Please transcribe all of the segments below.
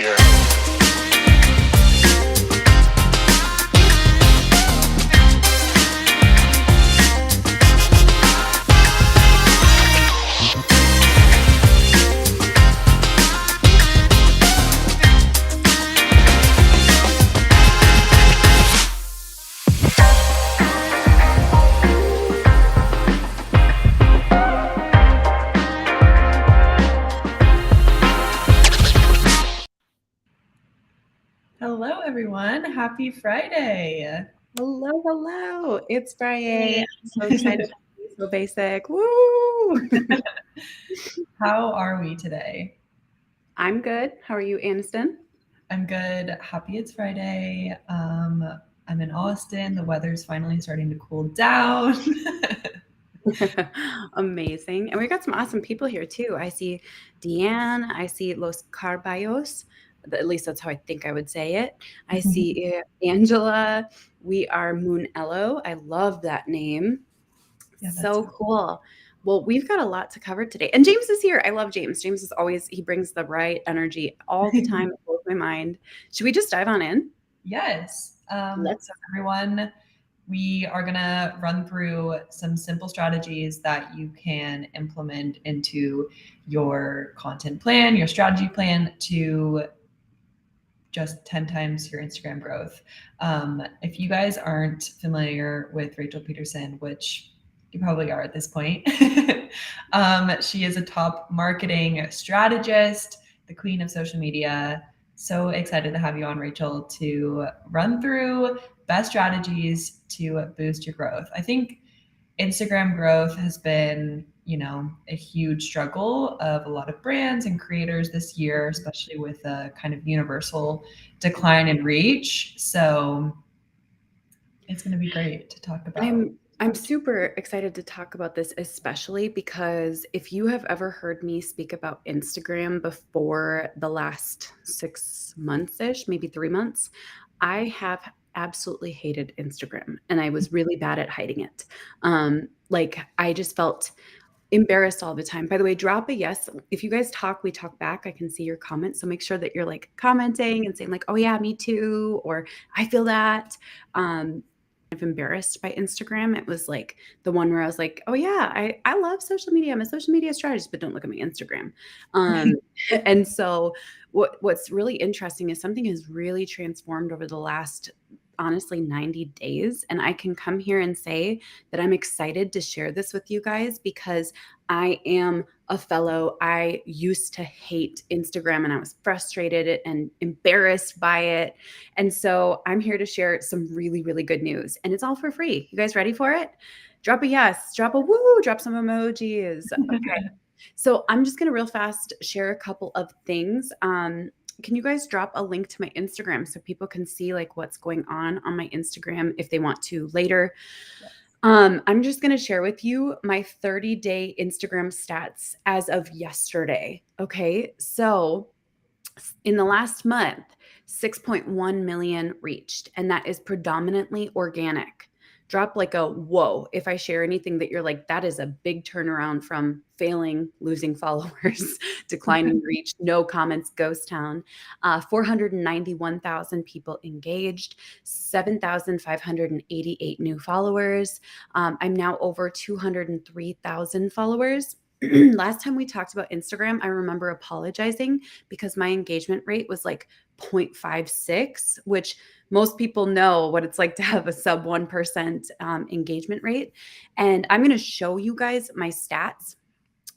here. Hello, everyone. Happy Friday. Hello. It's Friday. I'm so excited to be so basic. Woo! How are we today? I'm good. How are you, Aniston? I'm good. Happy it's Friday. I'm in Austin. The weather's finally starting to cool down. Amazing. And we got some awesome people here too. I see Deanne. I see Los Carballos. At least that's how I think I would say it. I see Angela. We are Moonello. I love that name. Yeah, that's So cool. Well, we've got a lot to cover today. And James is here. I love James. James is always, he brings the right energy all the time. It blows my mind. Should we just dive on in? Yes. Let's. So, everyone, we are going to run through some simple strategies that you can implement into your content plan, your strategy plan to just 10 times your Instagram growth. If you guys aren't familiar with Rachel Peterson, which you probably are at this point, she is a top marketing strategist, the queen of social media. So excited to have you on, Rachel, to run through best strategies to boost your growth. I think Instagram growth has been, a huge struggle of a lot of brands and creators this year, especially with a kind of universal decline in reach. So it's going to be great to talk about. I'm super excited to talk about this, especially because if you have ever heard me speak about Instagram before the last 6 months-ish, maybe 3 months, I have absolutely hated Instagram and I was really bad at hiding it. I just felt embarrassed all the time. By the way, drop a yes. If you guys talk, we talk back. I can see your comments. So make sure that you're like commenting and saying like, oh yeah, me too, or I feel that. Of embarrassed by Instagram. It was like the one where I was like, oh yeah, I love social media. I'm a social media strategist, but don't look at my Instagram. And so what's really interesting is something has really transformed over the last honestly 90 days. And I can come here and say that I'm excited to share this with you guys because I am I used to hate Instagram and I was frustrated and embarrassed by it. And so I'm here to share some really, really good news. And it's all for free. You guys ready for it? Drop a yes, drop a woo, drop some emojis. Okay. So I'm just going to real fast share a couple of things. Can you guys drop a link to my Instagram so people can see like what's going on my Instagram if they want to later? I'm just going to share with you my 30-day Instagram stats as of yesterday. Okay. So in the last month, 6.1 million reached, and that is predominantly organic. Drop like a whoa if I share anything that you're like, that is a big turnaround from failing, losing followers, declining reach, no comments, ghost town. 491,000 people engaged, 7,588 new followers. I'm now over 203,000 followers. Last time we talked about Instagram, I remember apologizing because my engagement rate was like 0.56, which most people know what it's like to have a sub 1% engagement rate. And I'm going to show you guys my stats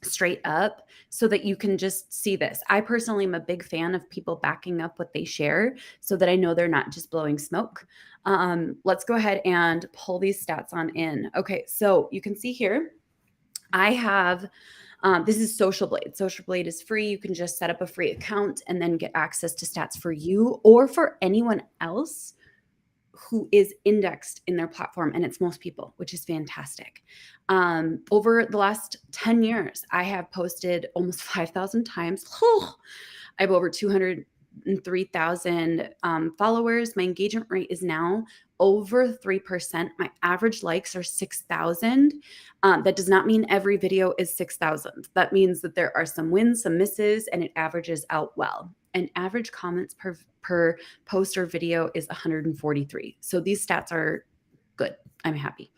straight up so that you can just see this. I personally am a big fan of people backing up what they share so that I know they're not just blowing smoke. Let's go ahead and pull these stats on in. Okay, so you can see here, I have, this is Social Blade. Social Blade is free. You can just set up a free account and then get access to stats for you or for anyone else who is indexed in their platform. And it's most people, which is fantastic. Over the last 10 years, I have posted almost 5,000 times. I have over 203,000 followers. My engagement rate is now over 3%. My average likes are 6,000. That does not mean every video is 6,000. That means that there are some wins, some misses, and it averages out well. and average comments per post or video is 143. So these stats are good. I'm happy.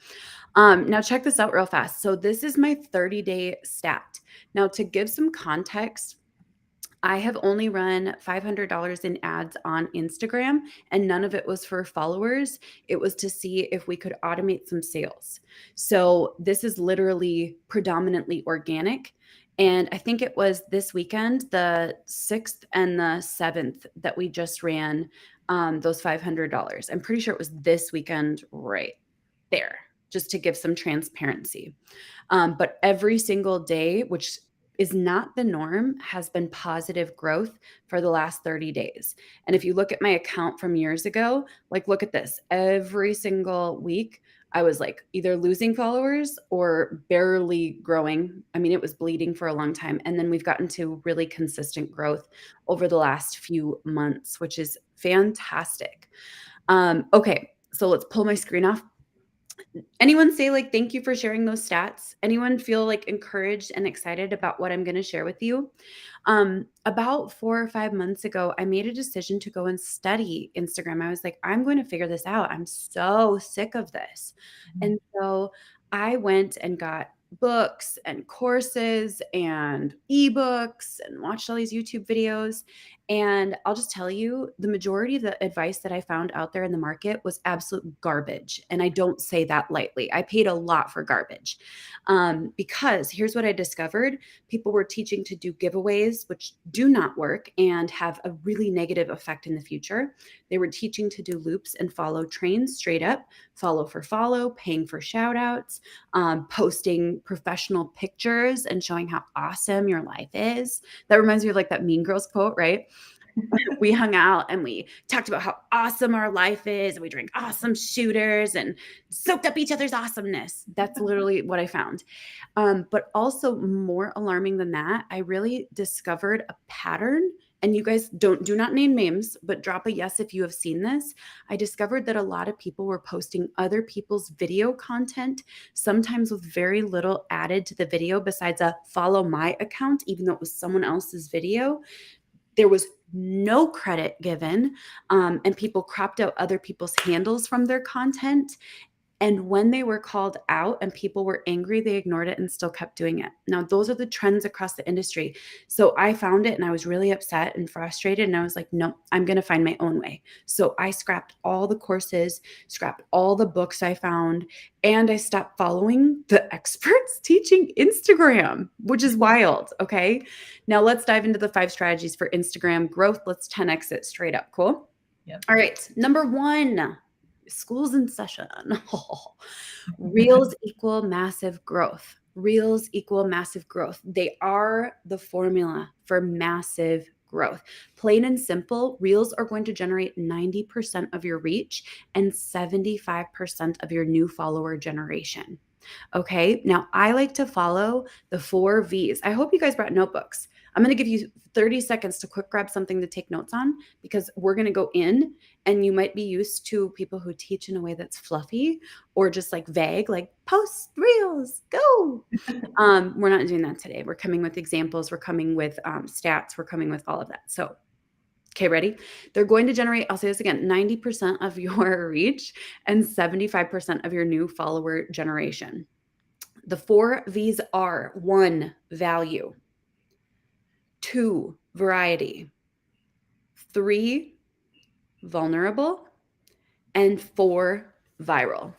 Now check this out real fast. So this is my 30-day stat. Now to give some context, I have only run $500 in ads on Instagram, and none of it was for followers. It was to see if we could automate some sales. So this is literally predominantly organic. And I think it was this weekend, the 6th and the 7th, that we just ran those $500. I'm pretty sure it was this weekend right there, just to give some transparency. But every single day, which is not the norm, has been positive growth for the last 30 days. And if you look at my account from years ago, like look at this, every single week, I was like either losing followers or barely growing. I mean, it was bleeding for a long time. And then we've gotten to really consistent growth over the last few months, which is fantastic. Okay, so let's pull my screen off. Anyone say like thank you for sharing those stats? Anyone feel like encouraged and excited about what I'm going to share with you? About 4 or 5 months ago, I made a decision to go and study Instagram. I was like, I'm going to figure this out. I'm so sick of this. And so I went and got books and courses and ebooks and watched all these YouTube videos. And I'll just tell you, the majority of the advice that I found out there in the market was absolute garbage. And I don't say that lightly. I paid a lot for garbage because here's what I discovered. People were teaching to do giveaways, which do not work and have a really negative effect in the future. They were teaching to do loops and follow trains straight up, follow for follow, paying for shout outs, posting professional pictures and showing how awesome your life is. That reminds me of like that Mean Girls quote, right? We hung out and we talked about how awesome our life is, and we drank awesome shooters and soaked up each other's awesomeness. That's literally what I found. But also more alarming than that, I really discovered a pattern. And you guys do not name names, but drop a yes if you have seen this. I discovered that a lot of people were posting other people's video content, sometimes with very little added to the video besides a follow my account, even though it was someone else's video. There was no credit given, and people cropped out other people's handles from their content. And when they were called out and people were angry, they ignored it and still kept doing it. Now, those are the trends across the industry. So I found it and I was really upset and frustrated. And I was like, no, I'm going to find my own way. So I scrapped all the courses, scrapped all the books I found, and I stopped following the experts teaching Instagram, which is wild. Okay. Now let's dive into the 5 strategies for Instagram growth. Let's 10x it straight up. Cool. Yep. All right. Number 1. School's in session. Reels equal massive growth. Reels equal massive growth. They are the formula for massive growth. Plain and simple, Reels are going to generate 90% of your reach and 75% of your new follower generation. Okay, now I like to follow the 4 V's. I hope you guys brought notebooks. I'm going to give you 30 seconds to quick grab something to take notes on because we're going to go in, and you might be used to people who teach in a way that's fluffy or just like vague, like post reels, go. We're not doing that today. We're coming with examples. We're coming with stats. We're coming with all of that. So, okay, ready? They're going to generate, I'll say this again, 90% of your reach and 75% of your new follower generation. The 4 V's are 1, value, 2, variety, 3, vulnerable, and 4, viral.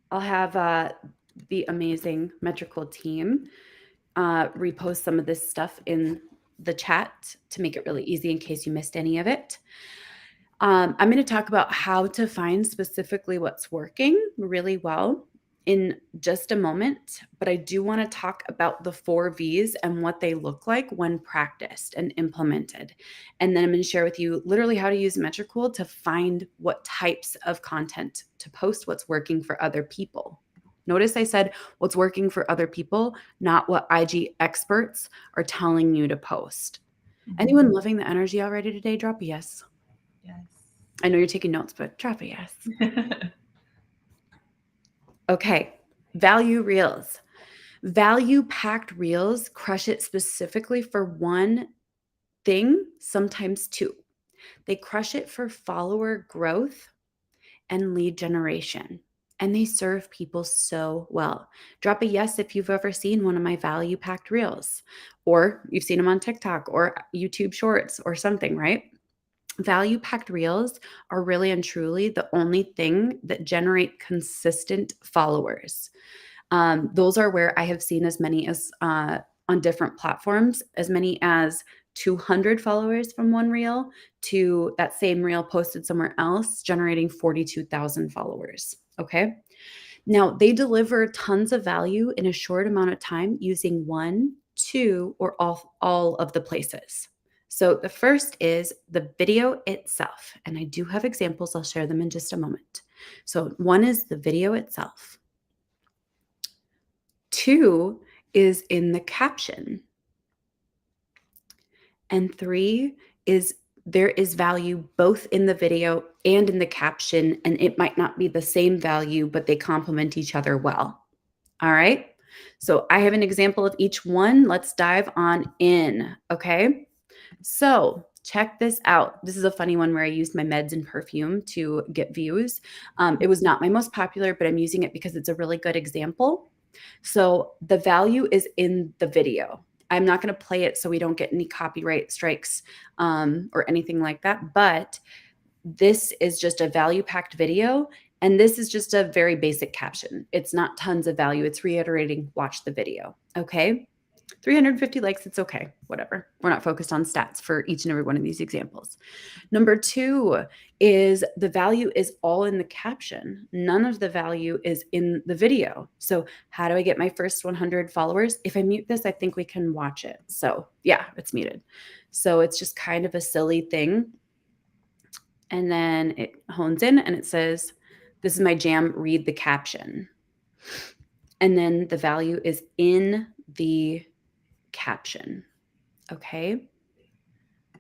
I'll have the amazing Metricool team repost some of this stuff in the chat to make it really easy in case you missed any of it. I'm going to talk about how to find specifically what's working really well in just a moment, but I do want to talk about the 4 V's and what they look like when practiced and implemented. And then I'm going to share with you literally how to use Metricool to find what types of content to post, what's working for other people. Notice I said what's working for other people, not what IG experts are telling you to post. Anyone loving the energy already today? Drop a yes. Yes. I know you're taking notes, but drop a yes. Okay, value reels. Value packed reels crush it specifically for one thing, sometimes two. They crush it for follower growth and lead generation. And they serve people so well. Drop a yes if you've ever seen one of my value packed reels, or you've seen them on TikTok or YouTube shorts or something, right? Value packed reels are really and truly the only thing that generate consistent followers. Those are where I have seen as many as on different platforms, as many as 200 followers from one reel to that same reel posted somewhere else, generating 42,000 followers. Okay. Now they deliver tons of value in a short amount of time using one, two, or all of the places. So the first is the video itself. And I do have examples. I'll share them in just a moment. So one is the video itself. Two is in the caption. And three is there is value both in the video and in the caption, and it might not be the same value, but they complement each other well. All right. So I have an example of each one. Let's dive on in. Okay. So check this out. This is a funny one where I used my meds and perfume to get views. It was not my most popular, but I'm using it because it's a really good example. So the value is in the video. I'm not going to play it so we don't get any copyright strikes or anything like that. But this is just a value packed video. And this is just a very basic caption. It's not tons of value. It's reiterating, watch the video. Okay. 350 likes, it's okay. Whatever. We're not focused on stats for each and every one of these examples. Number two is the value is all in the caption. None of the value is in the video. So how do I get my first 100 followers? If I mute this, I think we can watch it. So yeah, it's muted. So it's just kind of a silly thing. And then it hones in and it says, this is my jam, read the caption. And then the value is in the caption. Okay.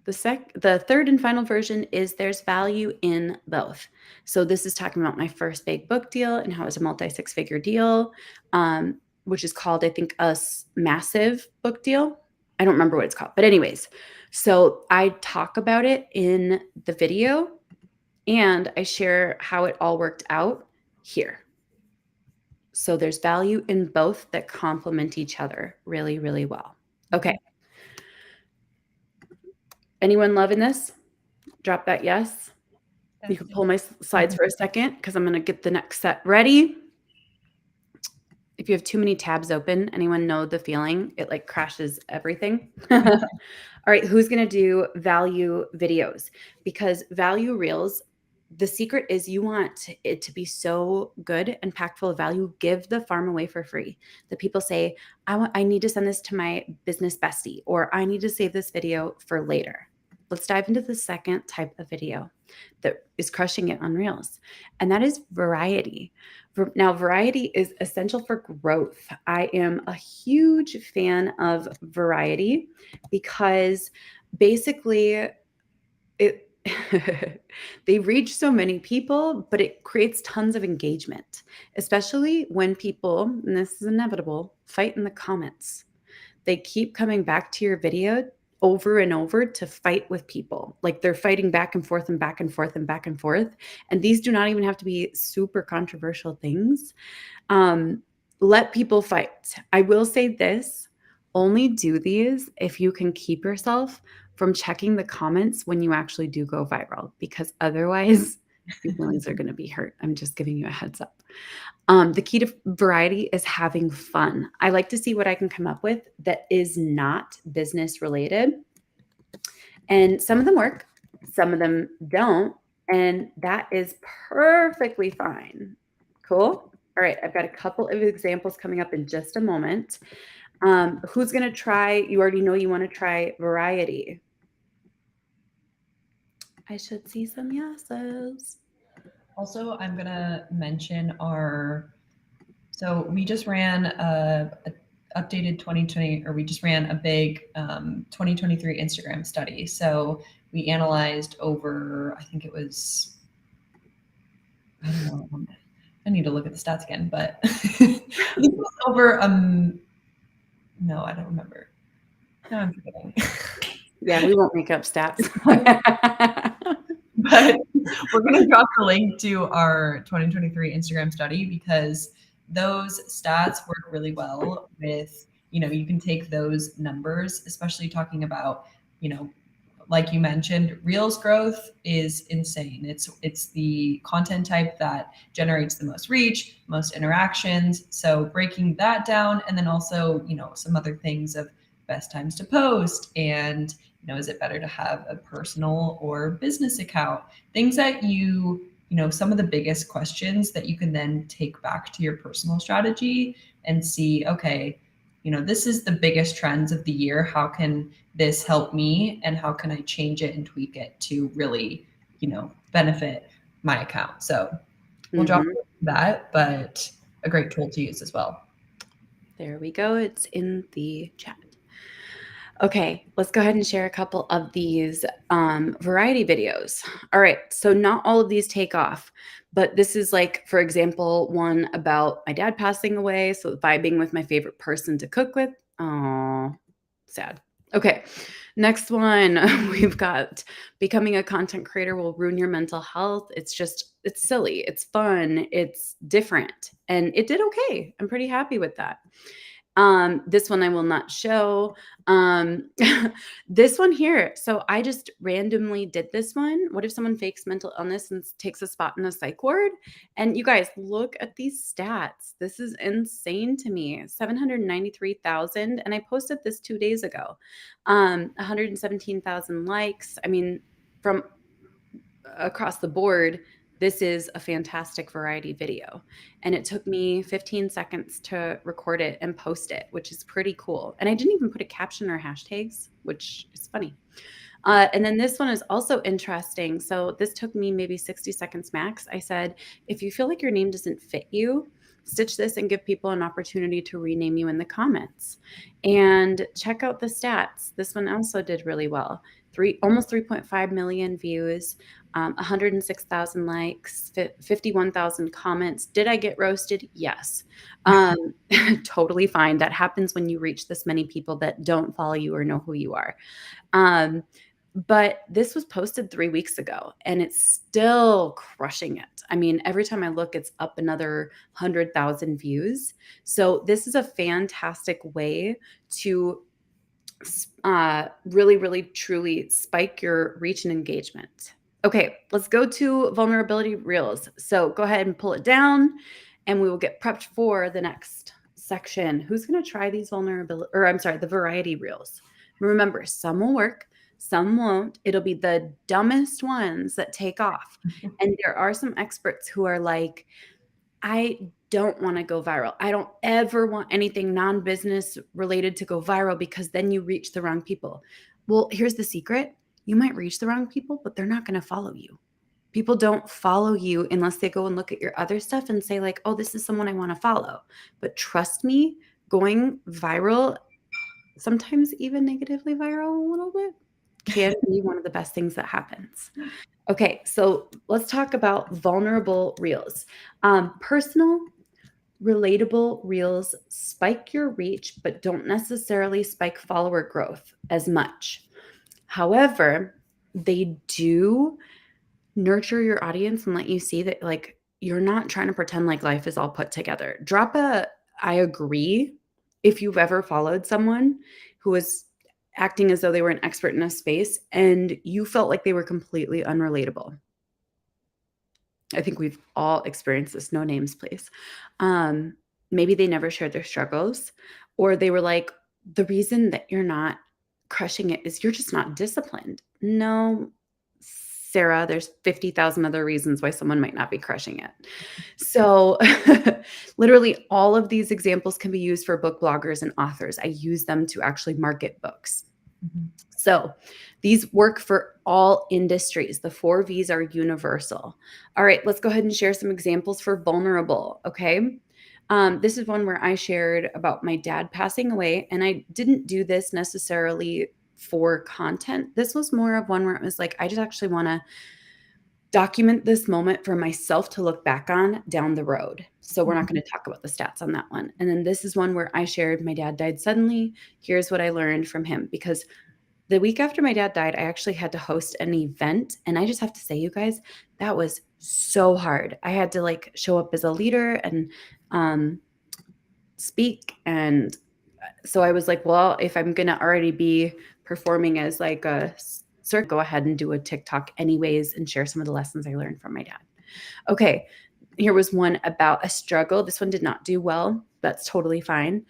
The third and final version is there's value in both. So this is talking about my first big book deal and how it's a multi-six-figure deal, which is called, I think, a massive book deal. I don't remember what it's called, but anyways, so I talk about it in the video and I share how it all worked out here. So there's value in both that complement each other really, really well. Okay. Anyone loving this? Drop that yes. You can pull my slides for a second because I'm going to get the next set ready. If you have too many tabs open, anyone know the feeling? It like crashes everything. All right, who's going to do value videos? Because value reels, the secret is you want it to be so good and packed full of value. Give the farm away for free. The people say, I need to send this to my business bestie, or I need to save this video for later. Let's dive into the second type of video that is crushing it on Reels, and that is variety. Now, variety is essential for growth. I am a huge fan of variety because basically it they reach so many people, but it creates tons of engagement, especially when people, and this is inevitable, fight in the comments. They keep coming back to your video over and over to fight with people. Like they're fighting back and forth and back and forth and back and forth. And these do not even have to be super controversial things. Let people fight. I will say this, only do these if you can keep yourself from checking the comments when you actually do go viral, because otherwise your feelings are going to be hurt. I'm just giving you a heads up. The key to variety is having fun. I like to see what I can come up with that is not business related. And some of them work, some of them don't. And that is perfectly fine. Cool. All right. I've got a couple of examples coming up in just a moment. Who's going to try? You already know you want to try variety. I should see some yeses. Also, I'm going to mention so we just ran a updated 2020, or we just ran a big 2023 Instagram study. So we analyzed over, I think it was, I don't know, I need to look at the stats again, but I think it was over, no, I don't remember. No, I'm forgetting. Yeah, we won't make up stats. But we're going to drop the link to our 2023 Instagram study because those stats work really well with, you can take those numbers, especially talking about, like you mentioned, Reels growth is insane. It's the content type that generates the most reach, most interactions. So breaking that down, and then also, some other things of best times to post, and is it better to have a personal or business account? Things that some of the biggest questions that you can then take back to your personal strategy and see, okay, this is the biggest trends of the year. How can this help me, and how can I change it and tweak it to really, benefit my account? So we'll drop that, but a great tool to use as well. There we go. It's in the chat. Okay, let's go ahead and share a couple of these variety videos. All right, so not all of these take off, but this is like, for example, one about my dad passing away. So vibing with my favorite person to cook with. Oh, sad. Okay, next one. We've got becoming a content creator will ruin your mental health. It's silly. It's fun. It's different. And it did okay. I'm pretty happy with that. This one I will not show. This one here. So I just randomly did this one. What if someone fakes mental illness and takes a spot in a psych ward? And you guys, look at these stats. This is insane to me. 793,000. And I posted this 2 days ago. 117,000 likes. I mean, from across the board, this is a fantastic variety video. And it took me 15 seconds to record it and post it, which is pretty cool. And I didn't even put a caption or hashtags, which is funny. And then this one is also interesting. So this took me maybe 60 seconds max. I said, if you feel like your name doesn't fit you, stitch this and give people an opportunity to rename you in the comments. And check out the stats. This one also did really well. Almost 3.5 million views, 106,000 likes, 51,000 comments. Did I get roasted? Yes. Totally fine. That happens when you reach this many people that don't follow you or know who you are. But this was posted 3 weeks ago and it's still crushing it. I mean, every time I look, it's up another 100,000 views. So this is a fantastic way to really, really, truly spike your reach and engagement. Okay, let's go to vulnerability reels. So go ahead and pull it down and we will get prepped for the next section. Who's going to try these the variety reels? Remember, some will work, some won't. It'll be the dumbest ones that take off. And there are some experts who are like, I don't want to go viral. I don't ever want anything non-business related to go viral because then you reach the wrong people. Well, here's the secret. You might reach the wrong people, but they're not going to follow you. People don't follow you unless they go and look at your other stuff and say like, oh, this is someone I want to follow. But trust me, going viral, sometimes even negatively viral a little bit, can be one of the best things that happens. Okay, so let's talk about vulnerable reels. Personal, relatable reels spike your reach, but don't necessarily spike follower growth as much. However, they do nurture your audience and let you see that like you're not trying to pretend like life is all put together. Drop a I agree if you've ever followed someone who was acting as though they were an expert in a space and you felt like they were completely unrelatable. I think we've all experienced this. No names, please. Maybe they never shared their struggles, or they were like, the reason that you're not crushing it is you're just not disciplined. No, Sarah, there's 50,000 other reasons why someone might not be crushing it. So literally all of these examples can be used for book bloggers and authors. I use them to actually market books. Mm-hmm. So these work for all industries. The 4 V's are universal. All right, let's go ahead and share some examples for vulnerable, okay? This is one where I shared about my dad passing away, and I didn't do this necessarily for content. This was more of one where it was like, I just actually want to document this moment for myself to look back on down the road. So we're not going to talk about the stats on that one. And then this is one where I shared my dad died suddenly. Here's what I learned from him, because The week after my dad died, I actually had to host an event. And I just have to say, you guys, that was so hard. I had to like show up as a leader and um, speak. And so I was like, well, if I'm going to already be performing as like a circuit, go ahead and do a TikTok anyways and share some of the lessons I learned from my dad. Okay, here was one about a struggle. This one did not do well. That's totally fine.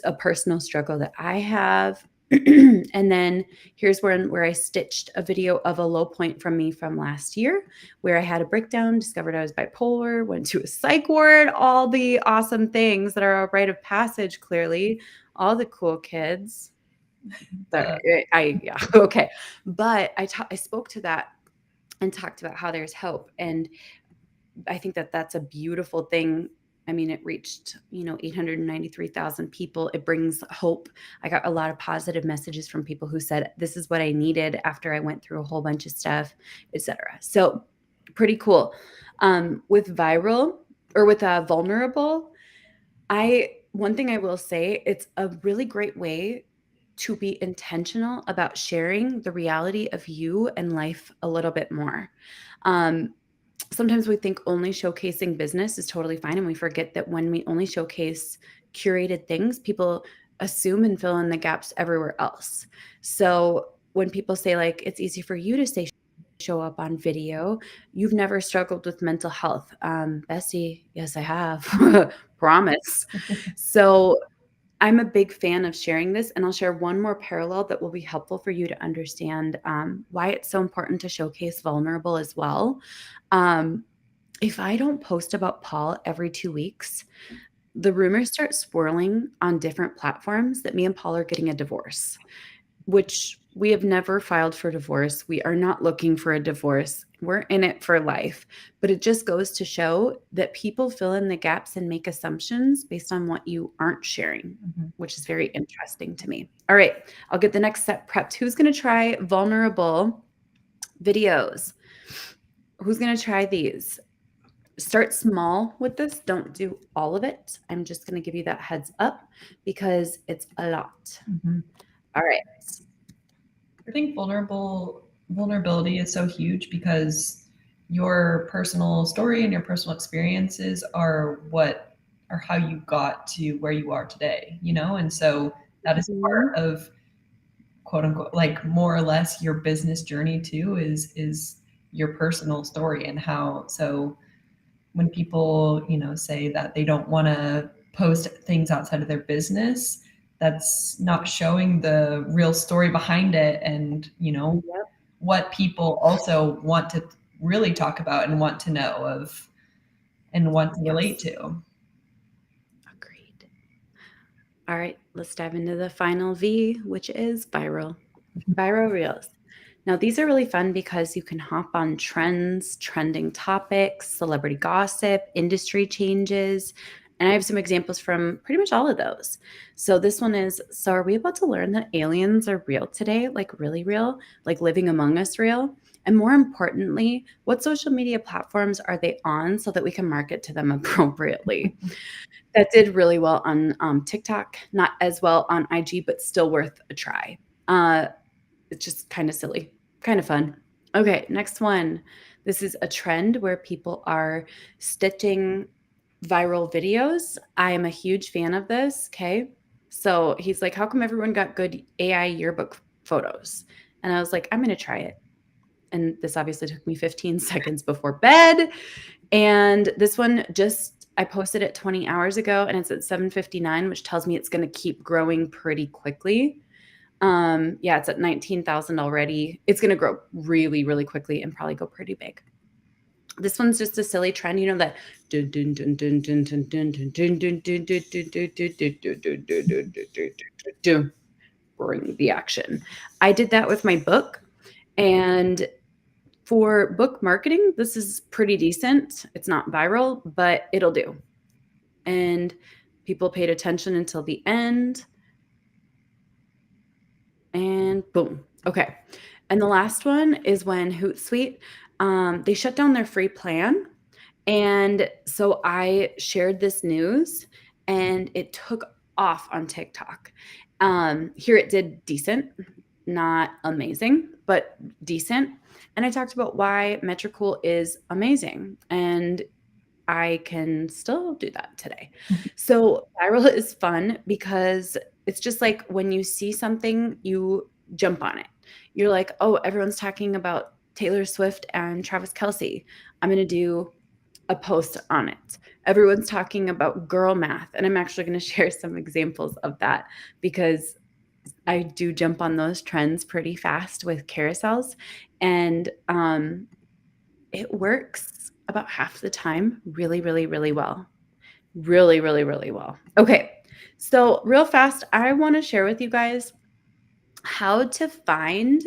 A personal struggle that I have. And then here's where I stitched a video of a low point from me from last year, where I had a breakdown, discovered I was bipolar, went to a psych ward, all the awesome things that are a rite of passage, clearly, all the cool kids. Yeah, okay. But I spoke to that and talked about how there's hope. And I think that that's a beautiful thing. I mean, it reached, 893,000 people. It brings hope. I got a lot of positive messages from people who said, this is what I needed after I went through a whole bunch of stuff, etc. So pretty cool. With viral or with vulnerable, one thing I will say, it's a really great way to be intentional about sharing the reality of you and life a little bit more. Sometimes we think only showcasing business is totally fine, and we forget that when we only showcase curated things, people assume and fill in the gaps everywhere else. So when people say like it's easy for you to say show up on video, you've never struggled with mental health. Bessie, yes, I have. Promise. So I'm a big fan of sharing this, and I'll share one more parallel that will be helpful for you to understand why it's so important to showcase vulnerable as well. If I don't post about Paul every 2 weeks, the rumors start swirling on different platforms that me and Paul are getting a divorce, which we have never filed for divorce. We are not looking for a divorce. We're in it for life. But it just goes to show that people fill in the gaps and make assumptions based on what you aren't sharing, which is very interesting to me. All right, I'll get the next set prepped. Who's going to try vulnerable videos? Who's going to try these? Start small with this. Don't do all of it. I'm just going to give you that heads up because it's a lot. All right. I think vulnerability is so huge because your personal story and your personal experiences are how you got to where you are today, and so that is part of quote unquote, like more or less your business journey too, is your personal story. And how, so when people, say that they don't want to post things outside of their business, that's not showing the real story behind it. And, what people also want to really talk about and want to know of and want to relate to. Agreed. All right, let's dive into the final V, which is viral. Viral reels. Now, these are really fun because you can hop on trends, trending topics, celebrity gossip, industry changes. And I have some examples from pretty much all of those. So this one is, so are we about to learn that aliens are real today? Like really real? Like living among us real? And more importantly, what social media platforms are they on so that we can market to them appropriately? That did really well on TikTok, not as well on IG, but still worth a try. It's just kind of silly, kind of fun. Okay, next one. This is a trend where people are stitching viral videos. I am a huge fan of this. Okay. So he's like, how come everyone got good AI yearbook photos? And I was like, I'm going to try it. And this obviously took me 15 seconds before bed. And this one I posted it 20 hours ago and it's at 7:59, which tells me it's going to keep growing pretty quickly. Yeah, it's at 19,000 already. It's going to grow really, really quickly and probably go pretty big. This one's just a silly trend, that bring the action. I did that with my book, and for book marketing, this is pretty decent. It's not viral, but it'll do. And people paid attention until the end. And boom. Okay. And the last one is when Hootsuite, they shut down their free plan. And so I shared this news and it took off on TikTok. Here it did decent, not amazing, but decent. And I talked about why Metricool is amazing. And I can still do that today. So viral is fun because it's just like when you see something, you jump on it. You're like, oh, everyone's talking about Taylor Swift and Travis Kelce. I'm going to do a post on it. Everyone's talking about girl math. And I'm actually going to share some examples of that because I do jump on those trends pretty fast with carousels. And it works about half the time really, really, really well. Really, really, really well. Okay. So, real fast, I want to share with you guys how to find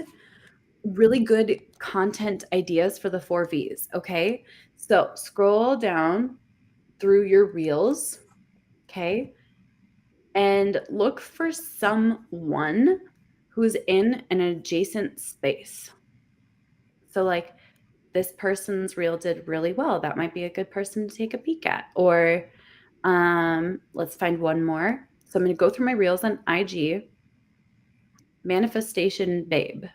really good content ideas for the 4 V's. Okay. So, scroll down through your reels. Okay. And look for someone who's in an adjacent space. So, like, this person's reel did really well. That might be a good person to take a peek at. Or let's find one more. So I'm going to go through my reels on IG. Manifestation Babe.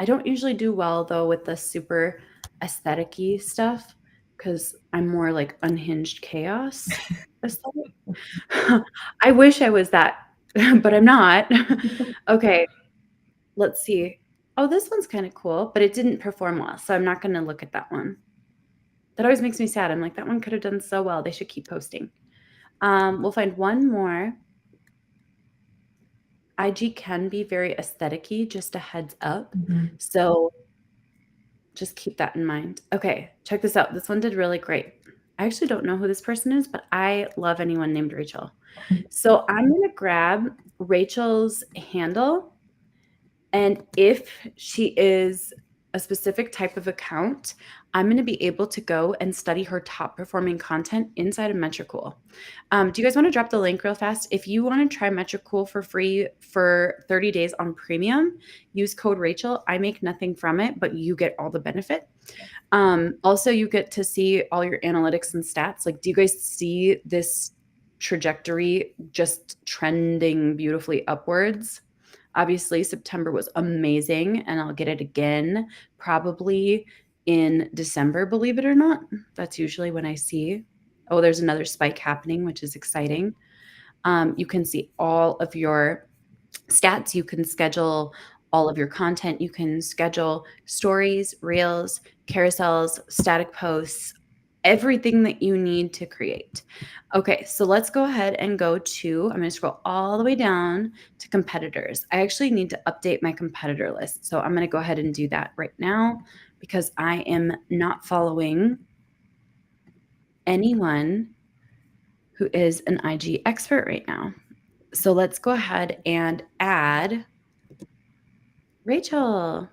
I don't usually do well though with the super aesthetic-y stuff because I'm more like unhinged chaos aesthetic. I wish I was that, but I'm not. Okay, let's see. Oh, this one's kind of cool, but it didn't perform well, so I'm not going to look at that one. That always makes me sad. I'm like, that one could have done so well. They should keep posting. We'll find one more. IG can be very aesthetic-y, just a heads up. So just keep that in mind. Okay, check this out. This one did really great. I actually don't know who this person is, but I love anyone named Rachel. So I'm going to grab Rachel's handle. And if she is a specific type of account, I'm going to be able to go and study her top performing content inside of Metricool. Do you guys want to drop the link real fast? If you want to try Metricool for free for 30 days on premium, use code Rachel. I make nothing from it, but you get all the benefit. Also, you get to see all your analytics and stats. Like, do you guys see this trajectory just trending beautifully upwards? Obviously, September was amazing, and I'll get it again probably in December, believe it or not. That's usually when I see, oh, there's another spike happening, which is exciting. You can see all of your stats. You can schedule all of your content. You can schedule stories, reels, carousels, static posts, everything that you need to create. Okay, so let's go ahead and go to, I'm going to scroll all the way down to competitors. I actually need to update my competitor list. So I'm going to go ahead and do that right now because I am not following anyone who is an IG expert right now. So let's go ahead and add Rachel.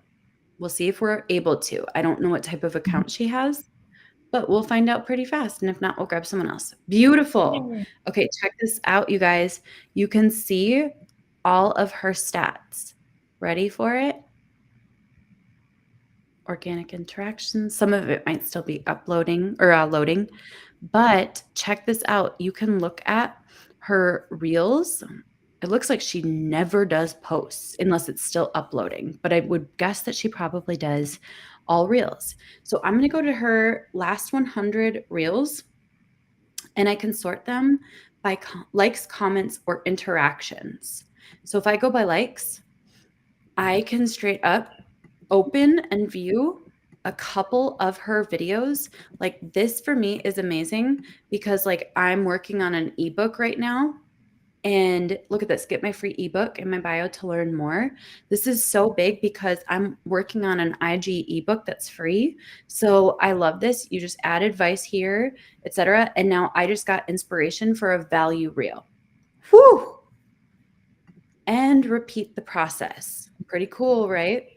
We'll see if we're able to. I don't know what type of account she has, but we'll find out pretty fast. And if not, we'll grab someone else. Beautiful. Yay. Okay, check this out, you guys. You can see all of her stats. Ready for it? Organic interactions. Some of it might still be uploading or loading, but check this out. You can look at her reels. It looks like she never does posts unless it's still uploading, but I would guess that she probably does all reels. So I'm going to go to her last 100 reels and I can sort them by likes, comments, or interactions. So if I go by likes, I can straight up open and view a couple of her videos. Like, this for me is amazing because like I'm working on an ebook right now. And look at this, get my free ebook in my bio to learn more. This is so big because I'm working on an IG ebook that's free. So I love this. You just add advice here, etc. And now I just got inspiration for a value reel. Whew. And repeat the process. Pretty cool, right?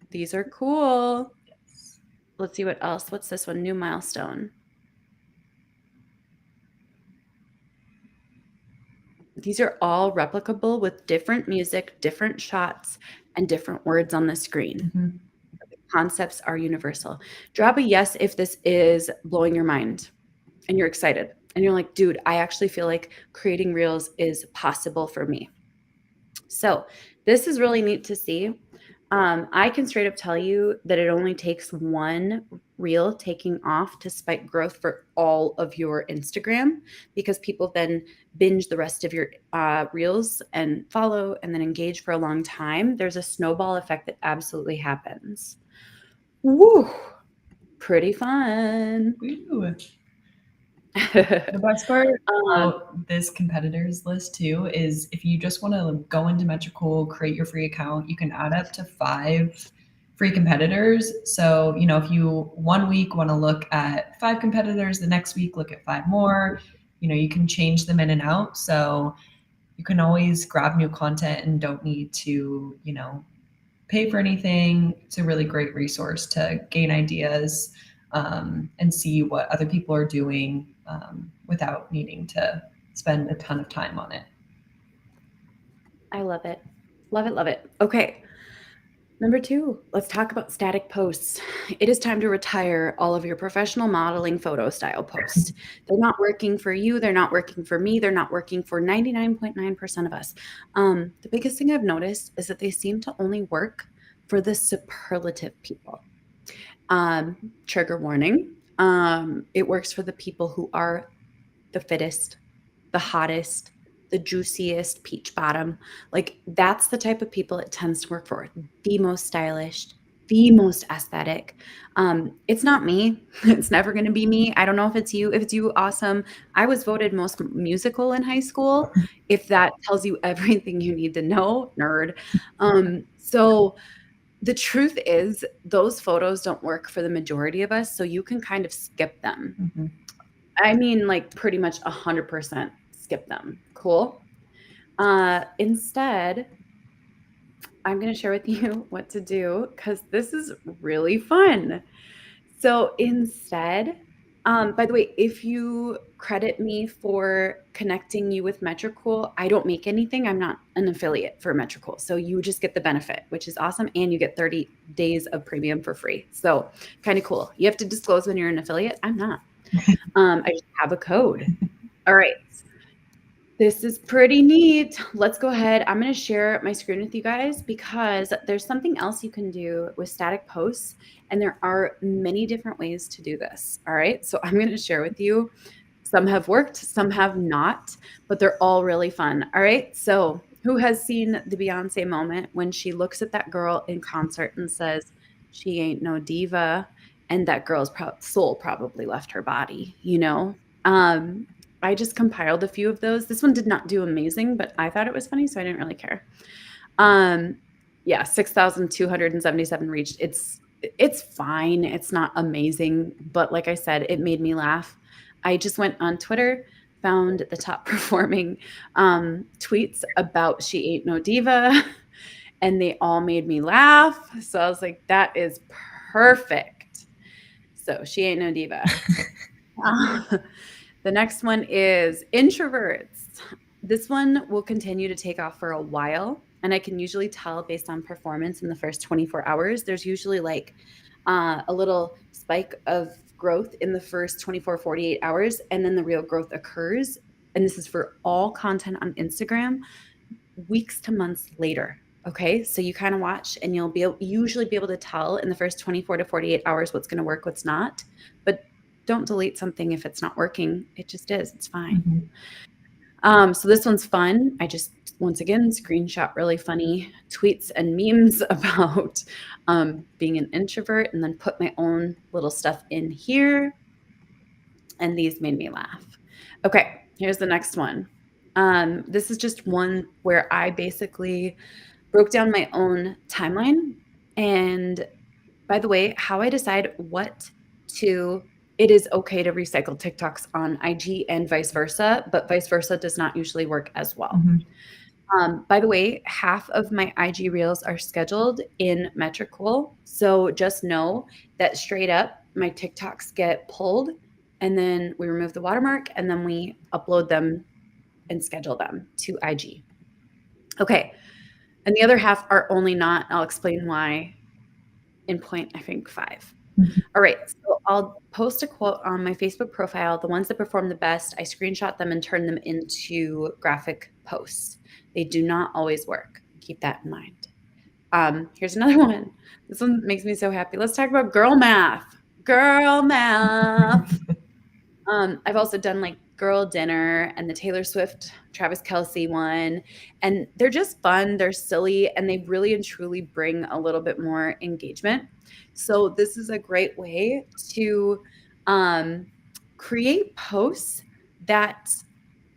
These are cool. Let's see what else. What's this one? New milestone. These are all replicable with different music, different shots, and different words on the screen. The concepts are universal. Drop a yes if this is blowing your mind and you're excited. And you're like, dude, I actually feel like creating reels is possible for me. So this is really neat to see. I can straight up tell you that it only takes one reel taking off to spike growth for all of your Instagram, because people then binge the rest of your reels and follow and then engage for a long time. There's a snowball effect that absolutely happens. Woo! Pretty fun. Ooh. The best part um, about this competitors list too is if you just want to go into Metricool, create your free account, you can add up to 5 free competitors. So, you know, if you one week want to look at 5 competitors, the next week look at 5 more, you know, you can change them in and out. So you can always grab new content and don't need to, you know, pay for anything. It's a really great resource to gain ideas and see what other people are doing without needing to spend a ton of time on it. I love it. Love it. Love it. Okay. Number 2, let's talk about static posts. It is time to retire all of your professional modeling photo style posts. They're not working for you. They're not working for me. They're not working for 99.9% of us. The biggest thing I've noticed is that they seem to only work for the superlative people. Trigger warning. It works for the people who are the fittest, the hottest, the juiciest peach bottom. Like that's the type of people it tends to work for. The most stylish, the most aesthetic. It's not me. It's never going to be me. I don't know if it's you. If it's you, awesome. I was voted most musical in high school. If that tells you everything you need to know, nerd. So the truth is, those photos don't work for the majority of us. So you can kind of skip them. Mm-hmm. I mean, like pretty much 100% skip them. Cool. Instead, I'm going to share with you what to do because this is really fun. So instead, by the way, if you credit me for connecting you with Metricool, I don't make anything. I'm not an affiliate for Metricool. So you just get the benefit, which is awesome. And you get 30 days of premium for free. So kind of cool. You have to disclose when you're an affiliate. I'm not. I just have a code. All right. This is pretty neat. Let's go ahead. I'm going to share my screen with you guys because there's something else you can do with static posts, and there are many different ways to do this. All right. So I'm going to share with you. Some have worked, some have not, but they're all really fun. All right. So who has seen the Beyonce moment when she looks at that girl in concert and says, she ain't no diva, and that girl's soul probably left her body, you know? I just compiled a few of those. This one did not do amazing, but I thought it was funny, so I didn't really care. Yeah, 6,277 reached. It's fine. It's not amazing, but like I said, it made me laugh. I just went on Twitter, found the top performing tweets about she ain't no diva, and they all made me laugh. So I was like, that is perfect. So she ain't no diva. The next one is introverts. This one will continue to take off for a while, and I can usually tell based on performance in the first 24 hours. There's usually like a little spike of growth in the first 24, 48 hours, and then the real growth occurs. And this is for all content on Instagram, weeks to months later. Okay, so you kind of watch and you'll usually be able to tell in the first 24 to 48 hours what's going to work, what's not. But don't delete something if it's not working. It just is. It's fine. Mm-hmm. So this one's fun. I just, once again, screenshot really funny tweets and memes about being an introvert and then put my own little stuff in here. And these made me laugh. Okay, here's the next one. This is just one where I basically broke down my own timeline. And by the way, how I decide it is okay to recycle TikToks on IG and vice versa, but vice versa does not usually work as well. Mm-hmm. By the way, half of my IG reels are scheduled in Metricool. So just know that straight up my TikToks get pulled and then we remove the watermark and then we upload them and schedule them to IG. Okay. And the other half are only not. I'll explain why in point, I think 5. Mm-hmm. All right. So I'll post a quote on my Facebook profile. The ones that perform the best, I screenshot them and turn them into graphic posts. They do not always work. Keep that in mind. Here's another one. This one makes me so happy. Let's talk about girl math. Girl math. I've also done like Girl Dinner and the Taylor Swift, Travis Kelce one. And they're just fun, they're silly, and they really and truly bring a little bit more engagement. So, this is a great way to create posts that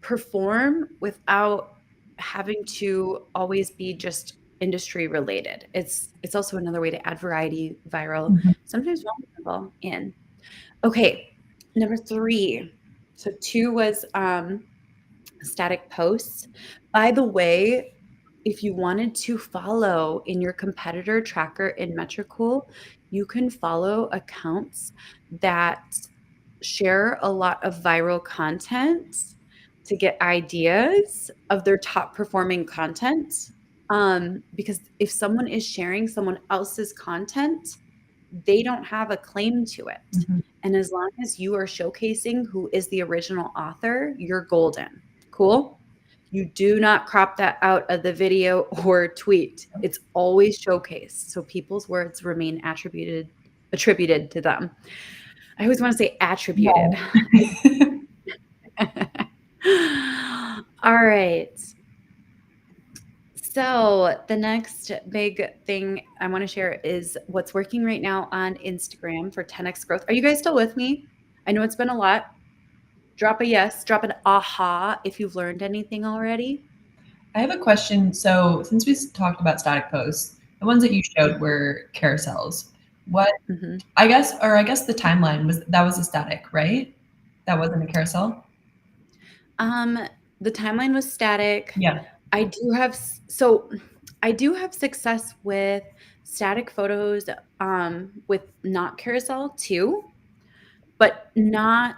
perform without having to always be just industry related. It's also another way to add variety, viral, Mhm. sometimes valuable in. Okay, number 3. So 2 was, static posts. By the way, if you wanted to follow in your competitor tracker in Metricool, you can follow accounts that share a lot of viral content to get ideas of their top performing content. Because if someone is sharing someone else's content, they don't have a claim to it. Mhm. And as long as you are showcasing who is the original author, you're golden. Cool? You do not crop that out of the video or tweet. It's always showcased. So people's words remain attributed to them. I always want to say attributed. No. All right. So, the next big thing I want to share is what's working right now on Instagram for 10x growth. Are you guys still with me? I know it's been a lot. Drop a yes, drop an aha if you've learned anything already. I have a question. So, since we talked about static posts, the ones that you showed were carousels. What, Mhm. I guess the timeline was a static, right? That wasn't a carousel? Um, the timeline was static. Yeah. I do have success with static photos with not carousel too, but not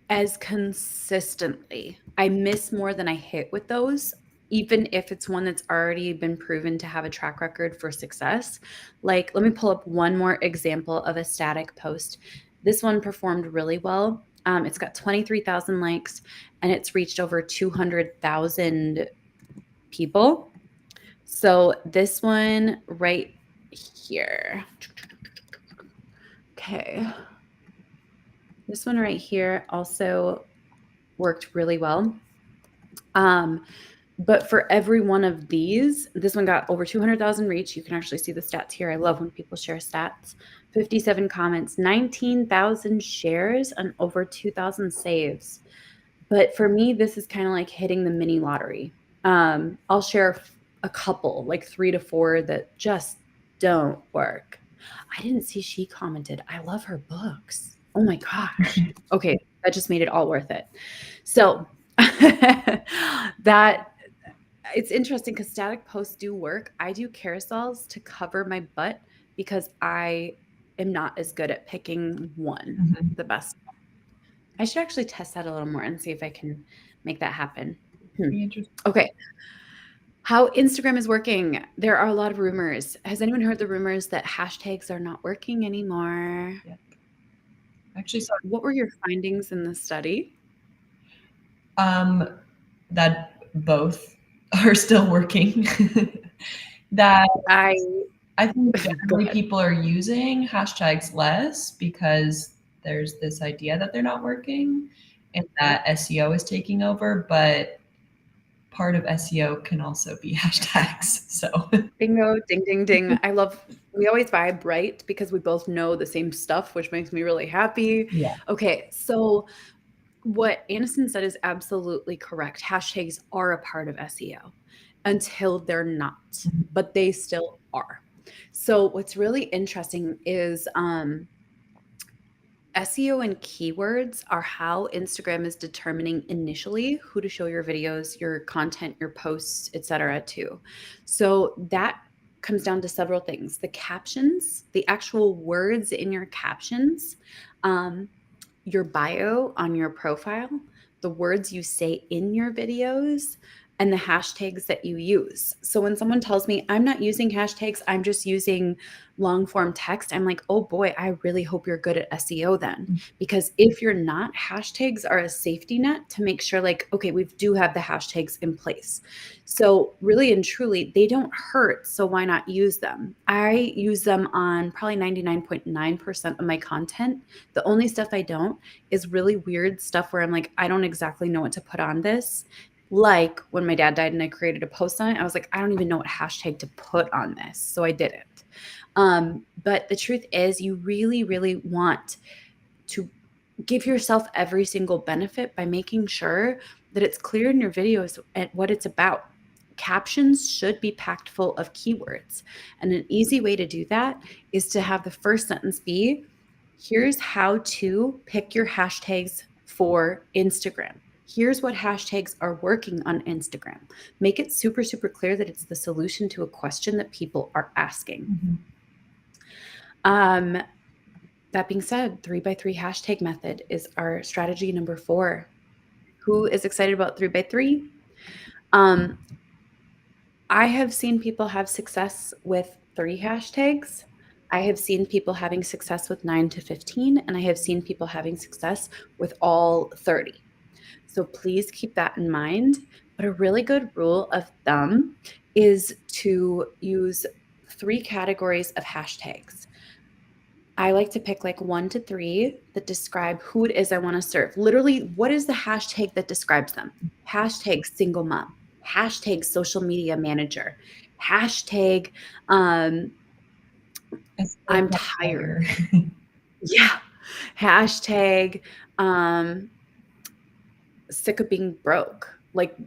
as consistently. I miss more than I hit with those, even if it's one that's already been proven to have a track record for success. Like, let me pull up one more example of a static post. This one performed really well. It's got 23,000 likes and it's reached over 200,000 people. So, this one right here. Okay. This one right here also worked really well. But for every one of these, this one got over 200,000 reach. You can actually see the stats here. I love when people share stats. 57 comments, 19,000 shares, and over 2,000 saves. But for me, this is kind of like hitting the mini lottery. I'll share a couple, like 3 to 4 that just don't work. I didn't see she commented. I love her books. Oh my gosh. Okay, that just made it all worth it. So that it's interesting because static posts do work. I do carousels to cover my butt because I am not as good at picking one, Mhm. the best. I should actually test that a little more and see if I can make that happen. Be interesting. Okay. How Instagram is working. There are a lot of rumors. Has anyone heard the rumors that hashtags are not working anymore? Yeah. Actually, so What were your findings in the study? um, that both are still working. That I I think go generally ahead. people are using hashtags less because there's this idea that they're not working and that SEO is taking over, but part of SEO can also be hashtags. So Bingo, ding, ding, ding. We always vibe right because we both know the same stuff, which makes me really happy. yeah. Okay, so what Anderson said is absolutely correct. Hashtags are a part of SEO until they're not, but they still are. So what's really interesting is SEO and keywords are how Instagram is determining initially who to show your videos, your content, your posts, etc. to. So that comes down to several things: the captions, the actual words in your captions, um, your bio on your profile, the words you say in your videos, and the hashtags that you use. So when someone tells me I'm not using hashtags, I'm just using long form text, I'm like, oh boy, I really hope you're good at SEO then. Because if you're not, hashtags are a safety net to make sure, like, okay, we do have the hashtags in place. So really and truly, they don't hurt. So why not use them? I use them on probably 99.9% of my content. The only stuff I don't is really weird stuff where I'm like, I don't exactly know what to put on this. Like when my dad died and I created a post on it, I was like, I don't even know what hashtag to put on this. So I didn't. But the truth is, you really, really want to give yourself every single benefit by making sure that it's clear in your videos at what it's about. Captions should be packed full of keywords. And an easy way to do that is to have the first sentence be, here's how to pick your hashtags for Instagram. Here's what hashtags are working on Instagram. Make it super, super clear that it's the solution to a question that people are asking. That being said, 3x3 hashtag method is our strategy number 4. Who is excited about 3x3? I have seen people have success with 3 hashtags. I have seen people having success with 9 to 15, and I have seen people having success with all 30. So please keep that in mind. But a really good rule of thumb is to use 3 categories of hashtags. I like to pick like 1 to 3 that describe who it is I want to serve. Literally, what is the hashtag that describes them? Hashtag single mom, hashtag social media manager, hashtag I'm tired. Yeah. Hashtag sick of being broke. Like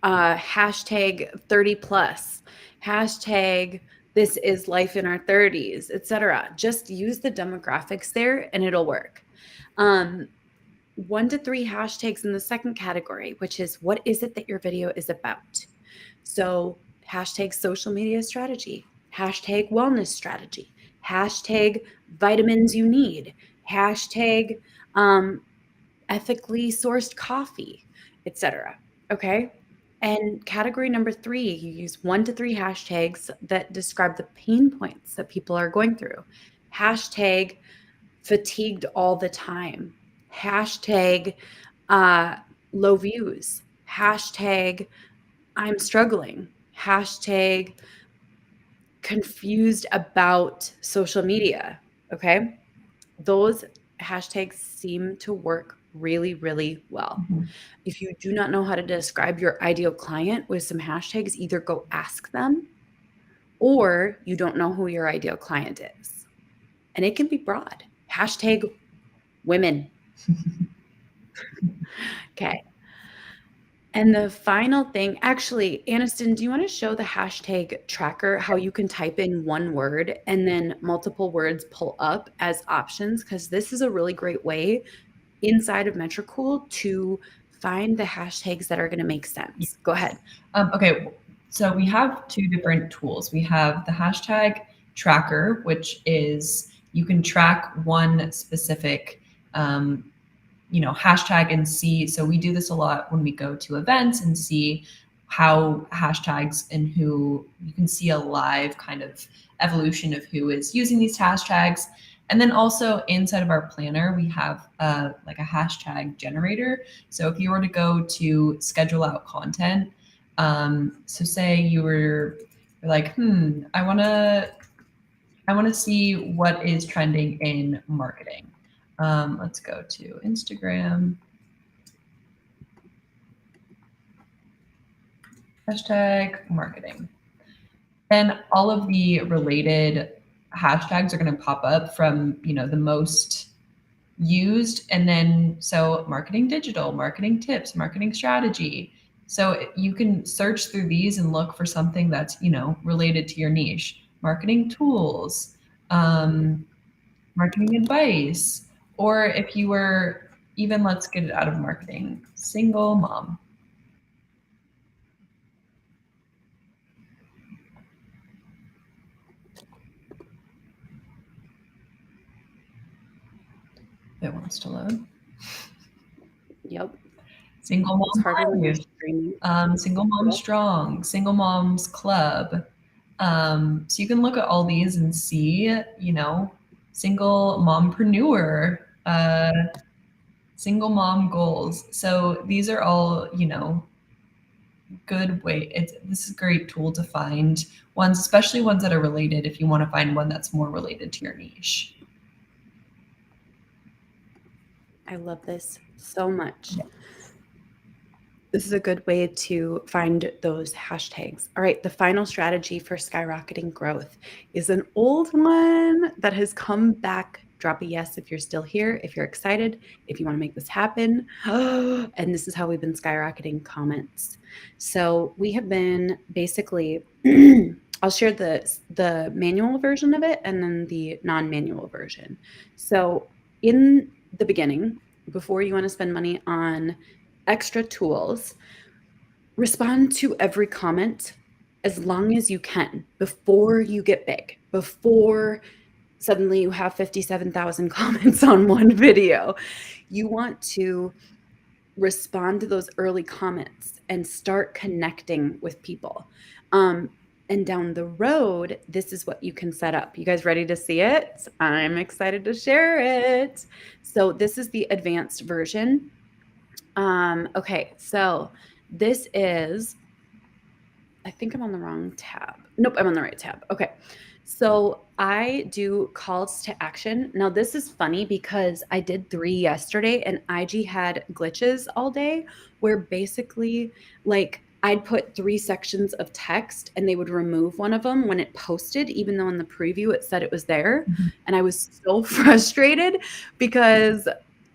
hashtag 30 plus, hashtag this is life in our 30s, etc. Just use the demographics there and it'll work. 1 to 3 hashtags in the second category, which is what is it that your video is about? So hashtag social media strategy, hashtag wellness strategy, hashtag vitamins you need, hashtag ethically sourced coffee, etc. Okay. And category number 3, you use 1 to 3 hashtags that describe the pain points that people are going through. Hashtag fatigued all the time. Hashtag low views. Hashtag I'm struggling. Hashtag confused about social media. Okay. Those hashtags seem to work really, really well. If you do not know how to describe your ideal client with some hashtags, either go ask them or you don't know who your ideal client is. And it can be broad. Hashtag women. Okay. And the final thing, actually, Aniston, do you want to show the hashtag tracker how you can type in one word and then multiple words pull up as options? Because this is a really great way inside of Metricool to find the hashtags that are going to make sense. Go ahead. Okay, so we have 2 different tools. We have the hashtag tracker, which is you can track one specific hashtag and see. So we do this a lot when we go to events and see how hashtags and who you can see a live kind of evolution of who is using these hashtags. And then also inside of our planner, we have like a hashtag generator. So if you were to go to schedule out content, so say you're like, I want to see what is trending in marketing. Let's go to Instagram. Hashtag marketing. And all of the related hashtags are going to pop up from, the most used. And then, so marketing digital, marketing tips, marketing strategy. So you can search through these and look for something that's, related to your niche. Marketing tools, marketing advice, or if you were even, let's get it out of marketing, single mom. It wants to load. Yep. Single mom. It's harder when you're streaming. Single Mom Strong, Single Moms Club. So you can look at all these and see, single mompreneur, single mom goals. So these are all, good way. This is a great tool to find ones, especially ones that are related if you want to find one that's more related to your niche. I love this so much. Yeah. This is a good way to find those hashtags. All right, the final strategy for skyrocketing growth is an old one that has come back. Drop a yes if you're still here, if you're excited, if you want to make this happen. And this is how we've been skyrocketing comments. So we have been basically, I'll share the manual version of it and then the non-manual version. So in the beginning, before you want to spend money on extra tools, respond to every comment as long as you can before you get big, before suddenly you have 57,000 comments on one video. You want to respond to those early comments and start connecting with people. And down the road, this is what you can set up. You guys ready to see it? I'm excited to share it. So this is the advanced version. Okay, so this is, I think I'm on the wrong tab. Nope, I'm on the right tab. Okay. So I do calls to action. Now this is funny because I did 3 yesterday and IG had glitches all day where basically like I'd put 3 sections of text and they would remove one of them when it posted, even though in the preview it said it was there. And I was so frustrated because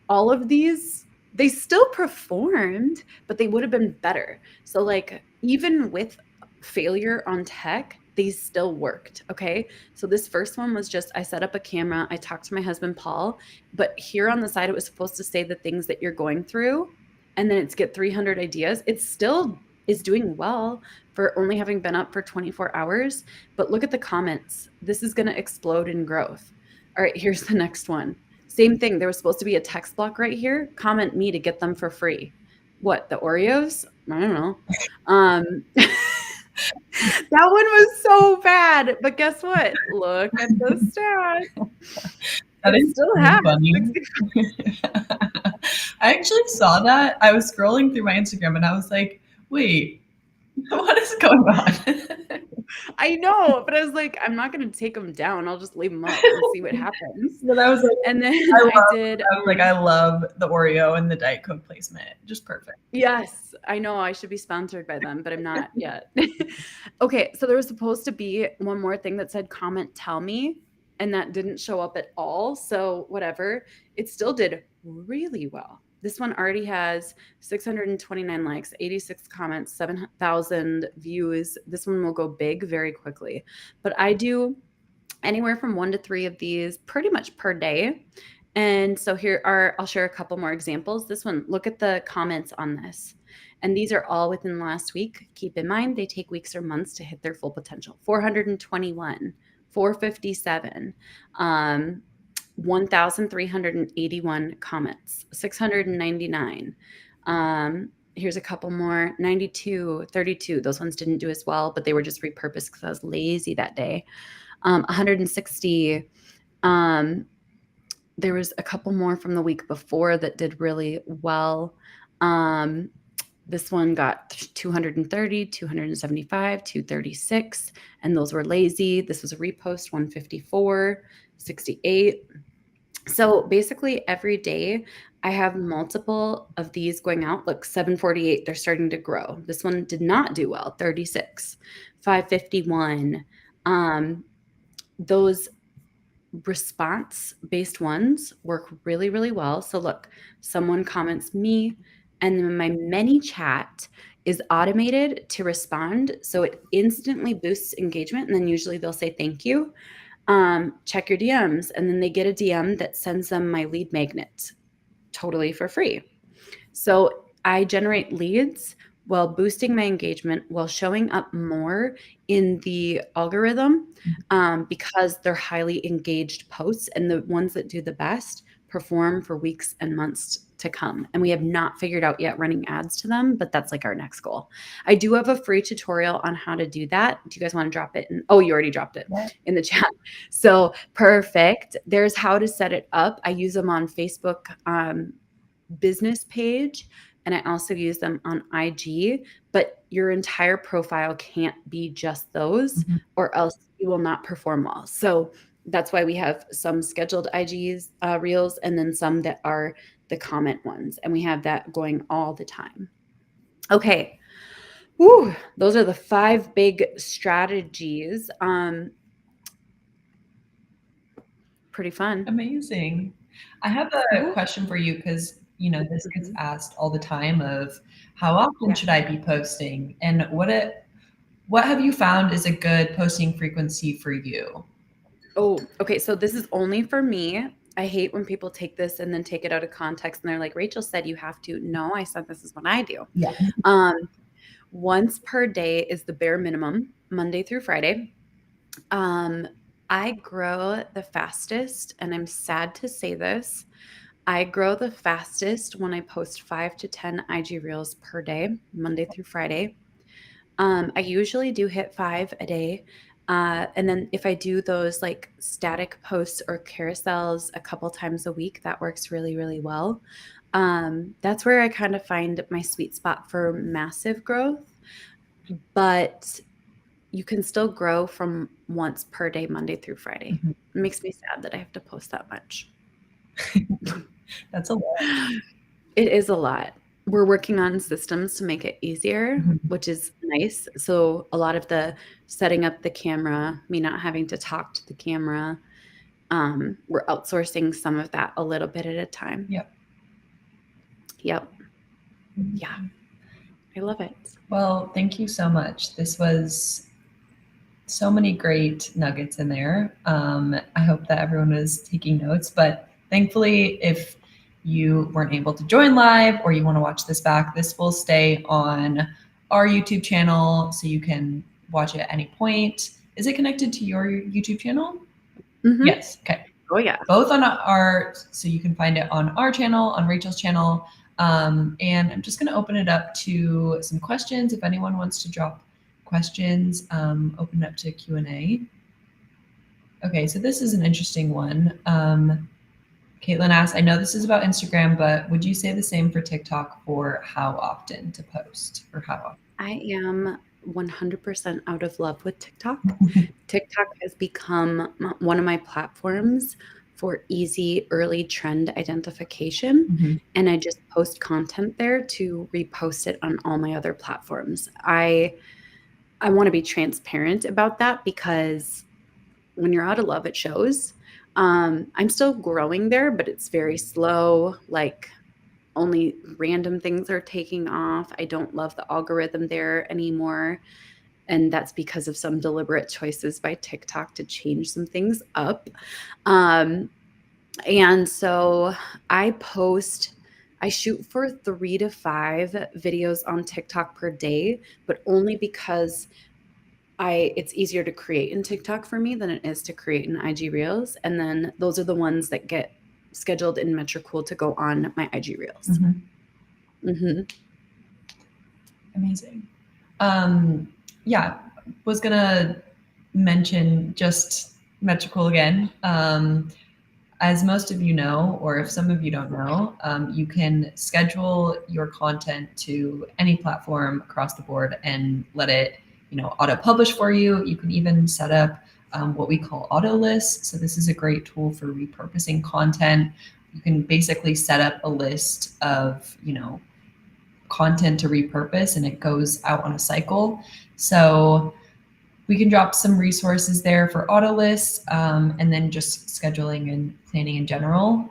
all of these, they still performed, but they would have been better. So like even with failure on tech, these still worked. Okay. So this first one was just, I set up a camera. I talked to my husband, Paul, but here on the side, it was supposed to say the things that you're going through. And then it's get 300 ideas. It still is doing well for only having been up for 24 hours. But look at the comments. This is going to explode in growth. All right. Here's the next one. Same thing. There was supposed to be a text block right here. Comment me to get them for free. What, the Oreos? I don't know. That one was so bad. But guess what? Look at the stats. That It is still so has funny. 60. I actually saw that. I was scrolling through my Instagram and I was like, wait, what is going on? I know, but I was like, I'm not going to take them down. I'll just leave them up and see what happens. But I was like, And then I love the Oreo and the Diet Coke placement. Just perfect. Yes, I know I should be sponsored by them, but I'm not yet. Okay, so there was supposed to be one more thing that said comment tell me, and that didn't show up at all. So whatever, it still did really well. This one already has 629 likes, 86 comments, 7,000 views. This one will go big very quickly. But I do anywhere from 1 to 3 of these pretty much per day. And so I'll share a couple more examples. This one, look at the comments on this. And these are all within the last week. Keep in mind, they take weeks or months to hit their full potential. 421, 457, 1,381 comments, 699. Here's a couple more, 92, 32. Those ones didn't do as well, but they were just repurposed because I was lazy that day. 160. There was a couple more from the week before that did really well. This one got 230, 275, 236, and those were lazy. This was a repost, 154, 68. So basically every day I have multiple of these going out. Look, 748, they're starting to grow. This one did not do well, 36, 551. Those response-based ones work really, really well. So look, someone comments me, and then my many chat is automated to respond. So it instantly boosts engagement. And then usually they'll say, thank you. Check your DMs. And then they get a DM that sends them my lead magnet totally for free. So I generate leads while boosting my engagement, while showing up more in the algorithm because they're highly engaged posts, and the ones that do the best perform for weeks and months to come. And we have not figured out yet running ads to them, but that's like our next goal. I do have a free tutorial on how to do that. Do you guys want to drop it? Oh, you already dropped it in the chat. So perfect. There's how to set it up. I use them on Facebook business page, and I also use them on IG, but your entire profile can't be just those, or else you will not perform well. So that's why we have some scheduled IGs, reels, and then some that are the comment ones. And we have that going all the time. Okay. Woo, those are the 5 big strategies. Pretty fun. Amazing. I have a question for you because, this gets asked all the time of how often should I be posting, and what have you found is a good posting frequency for you? Oh, okay. So this is only for me. I hate when people take this and then take it out of context and they're like, Rachel said you have to. No, I said this is what I do. Yeah. Once per day is the bare minimum, Monday through Friday. I grow the fastest, and I'm sad to say this. I grow the fastest when I post 5 to 10 IG reels per day, Monday through Friday. I usually do hit 5 a day. And then if I do those like static posts or carousels a couple times a week, that works really, really well. That's where I kind of find my sweet spot for massive growth. But you can still grow from once per day, Monday through Friday. It makes me sad that I have to post that much. That's a lot. It is a lot. We're working on systems to make it easier, which is nice. So a lot of the setting up the camera, me not having to talk to the camera, we're outsourcing some of that a little bit at a time. Yep. Yeah. I love it. Well, thank you so much. This was so many great nuggets in there. I hope that everyone was taking notes, but thankfully, if you weren't able to join live or you want to watch this back, this will stay on our YouTube channel so you can watch it at any point. Is it connected to your YouTube channel? Yes. Okay. Oh yeah. Both on so you can find it on our channel, on Rachel's channel. And I'm just going to open it up to some questions. If anyone wants to drop questions, open up to Q&A. Okay, so this is an interesting one. Caitlin asked, I know this is about Instagram, but would you say the same for TikTok for how often to post, or how often? I am 100% out of love with TikTok. TikTok has become one of my platforms for easy early trend identification. And I just post content there to repost it on all my other platforms. I want to be transparent about that because when you're out of love, it shows. I'm still growing there, but it's very slow. Like only random things are taking off. I don't love the algorithm there anymore. And that's because of some deliberate choices by TikTok to change some things up. And so I shoot for 3 to 5 videos on TikTok per day, but only because it's easier to create in TikTok for me than it is to create in IG Reels. And then those are the ones that get scheduled in Metricool to go on my IG Reels. Amazing. Was gonna mention just Metricool again. As most of you know, or if some of you don't know, you can schedule your content to any platform across the board and let it auto publish for you. You can even set up what we call auto lists. So this is a great tool for repurposing content. You can basically set up a list of, content to repurpose, and it goes out on a cycle. So we can drop some resources there for auto lists, and then just scheduling and planning in general.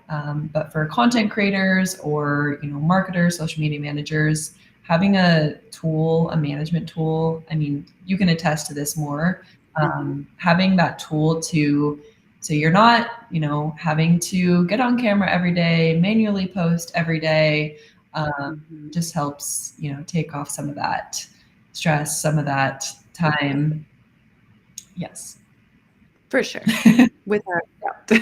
But for content creators or, marketers, social media managers, having a tool, a management tool, I mean, you can attest to this more, having that tool so you're not, having to get on camera every day, manually post every day, just helps, take off some of that stress, some of that time. Yes. For sure. Without doubt.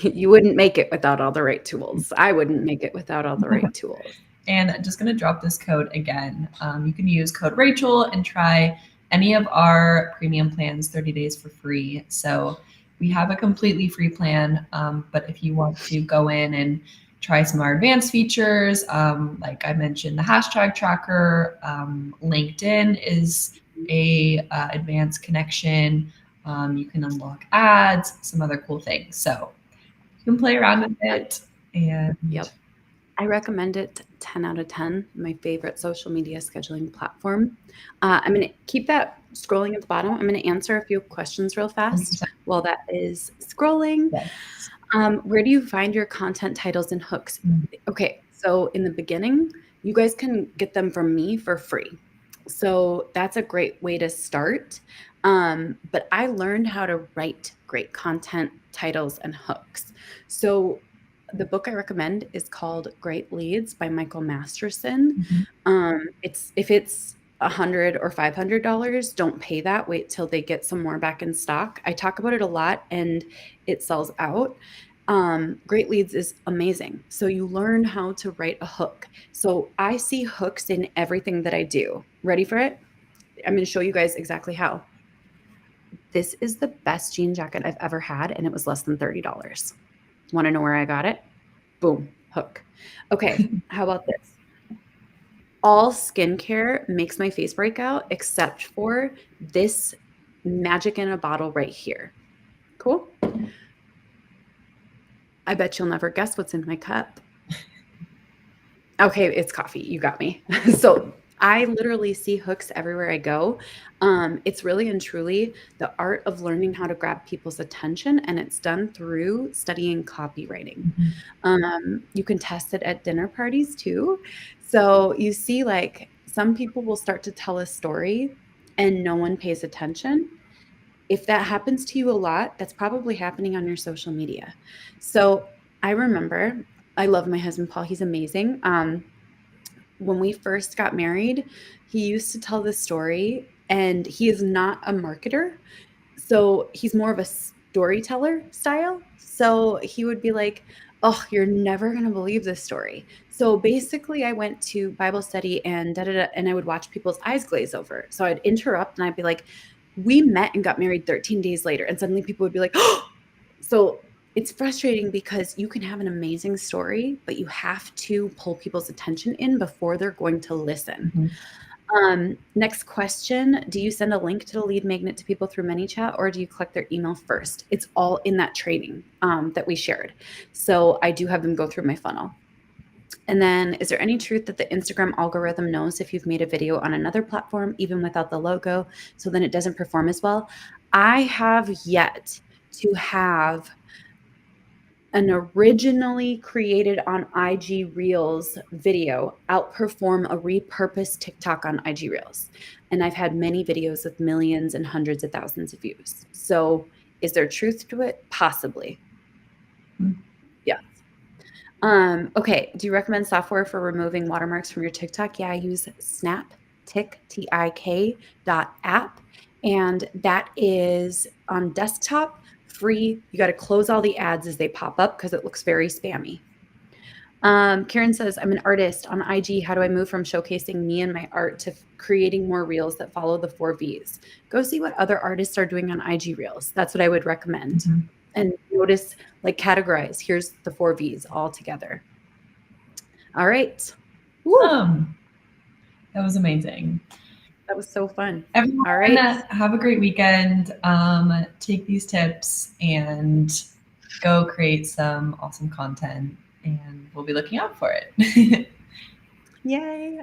You wouldn't make it without all the right tools. I wouldn't make it without all the right tools. And just going to drop this code again. You can use code Rachel and try any of our premium plans 30 days for free. So we have a completely free plan, but if you want to go in and try some of our advanced features, like I mentioned, the hashtag tracker, LinkedIn is a advanced connection. You can unlock ads, some other cool things. So you can play around with it. And Yep. I recommend it 10 out of 10, my favorite social media scheduling platform. I'm going to keep that scrolling at the bottom. I'm going to answer a few questions real fast 100%. while that is scrolling. Yes. Where do you find your content titles and hooks? Okay, so in the beginning, you guys can get them from me for free. So that's a great way to start. But I learned how to write great content titles and hooks. So the book I recommend is called Great Leads by Michael Masterson. If it's $100 or $500, don't pay that. Wait till they get some more back in stock. I talk about it a lot and it sells out. Great Leads is amazing. So you learn how to write a hook. So I see hooks in everything that I do. Ready for it? I'm going to show you guys exactly how. This is the best jean jacket I've ever had, and it was less than $30. Want to know where I got it? Boom, hook. Okay, how about this? All skincare makes my face break out except for this magic in a bottle right here. Cool? I bet you'll never guess what's in my cup. Okay, it's coffee. You got me. So I literally see hooks everywhere I go. It's really and truly the art of learning how to grab people's attention, and it's done through studying copywriting. You can test it at dinner parties too. So you see, like, some people will start to tell a story and no one pays attention. If that happens to you a lot, that's probably happening on your social media. So I remember, I love my husband, Paul. He's amazing. When we first got married, he used to tell this story, and he is not a marketer. So he's more of a storyteller style. So he would be like, "Oh, you're never going to believe this story." So basically, I went to Bible study and and I would watch people's eyes glaze over. So I'd interrupt and I'd be like, "We met and got married 13 days later." And suddenly people would be like, "Oh." So it's frustrating because you can have an amazing story, but you have to pull people's attention in before they're going to listen. Next question. Do you send a link to the lead magnet to people through ManyChat, or do you collect their email first? It's all in that training that we shared. So I do have them go through my funnel. And then, is there any truth that the Instagram algorithm knows if you've made a video on another platform, even without the logo, so then it doesn't perform as well? I have yet to have an originally created on IG Reels video outperform a repurposed TikTok on IG Reels. And I've had many videos with millions and hundreds of thousands of views. So is there truth to it? Possibly. Yes. Okay. Do you recommend software for removing watermarks from your TikTok? Yeah, I use SnapTik, TIK.app. And that is on desktop, free. You got to close all the ads as they pop up because it looks very spammy. Karen says, I'm an artist on IG. How do I move from showcasing me and my art to creating more reels that follow the 4 Vs? Go see what other artists are doing on IG Reels. That's what I would recommend. And notice, like, categorize. Here's the 4 Vs all together. All right. That was amazing. That was so fun. Everyone, all right. Have a great weekend. Take these tips and go create some awesome content, and we'll be looking out for it. Yay.